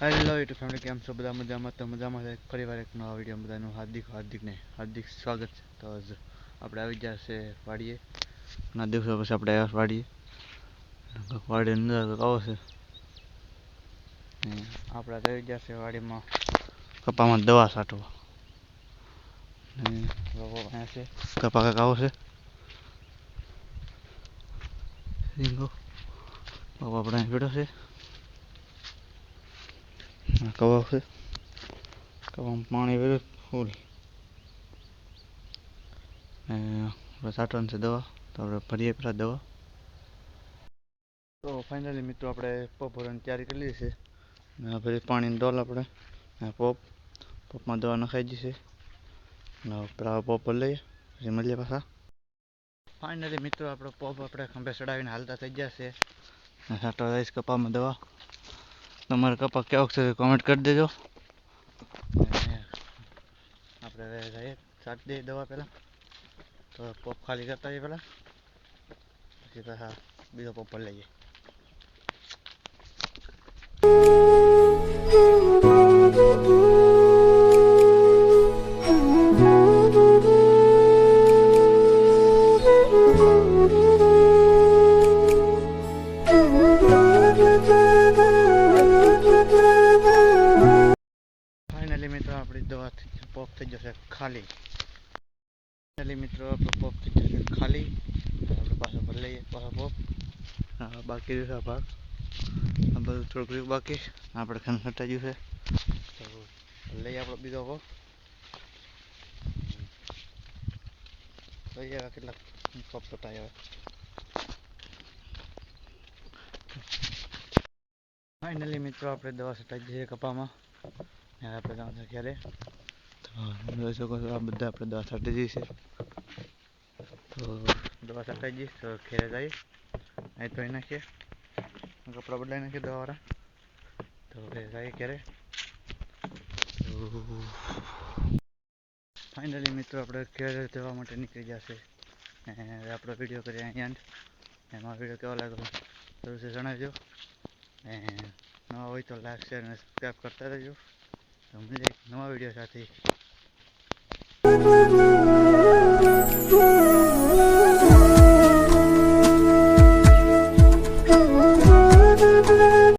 Hello YouTube family, કેમ છો બધા? મજામાં? તો મજામાં છે. ફરીવાર એક નવા વિડીયો બધાનું હાર્દિક સ્વાગત છે. તો આપણે આવી ગયા છે વાડીએ. ઘણા દિવસો પછી આપણે આવ્યા વાડીએ. વાડીની અંદર આવો છે. આપણે આવી ગયા છે વાડીમાં કપામાં દવા છાંટવા. અહીંયા છે કપા કાંક આવો છે. રીંગો આપણે અહીં બેઠો છે. કવા છે, કવામાં પાણી વેરું ફૂલ. આપણે છાંટવાની છે દવા, તો આપણે ભરીએ પેલા દવા. તો ફાઇનલી મિત્રો આપણે પોપ ભરવાની તૈયારી કરી લીધી છે. પછી પાણીની ડોલ આપણે પોપમાં દવા નખાઈ દીધી છે. પેલા પોપ ભરી લઈએ, પછી મળીએ પાછા. ફાઇનલી મિત્રો આપણો પોપ આપણે ખંભે ચડાવીને હાલતા થઈ ગયા છે. છાંટવા જઈશ કપામાં દવા. તમારે કપા કેવો છે કોમેન્ટ કરી દેજો. આપણે જઈએ છાંટી દઈએ દવા પહેલાં, તો પોપ ખાલી કરતા જઈએ પહેલાં, પછી પાછા બીજો પોપ ભરી લઈએ. ફાઇનલી મિત્રો આપણી દવા પોપ થઈ જશે ખાલી. પોપ થઈ જશે ખાલી. આપણે પાછો ભરી લઈએ પાછો પોપ. બાકી રહ્યો ભાગ આ બધું થોડુંક બાકી આપણે ખાન હટાઈ ગયું છે. તો લઈએ આપણો બીજો પોપ. લઈએ કેટલાક પોપ થતા આવે. ફાઇનલી મિત્રો આપણે દવા છટાઈ દઈએ કપામાં. આપણે જવાનું છે ઘરે. તો જોઈ શકો છો આ બધા આપણે દવા છાંટી દીધી છે. તો દવા છટાઈ દઈશ તો ઘરે જઈએ, અહીં ધોઈ નાખીએ, કપડાં બદલાઈ નાખીએ દવાવાળા. તો જઈએ ઘરે. તો ફાઇનલી મિત્રો આપણે ઘરે જવા માટે નીકળી ગયા છે. આપણો વિડીયો કરીએ અહીંયા એન્ડ. એમાં વિડીયો કેવો લાગ્યો જરૂરથી જણાવજો. નવા હોય તો લાઈક, શેર અને સબસ્ક્રાઈબ કરતા રહેજો. તો મળીએ નવા વિડીયો સાથે.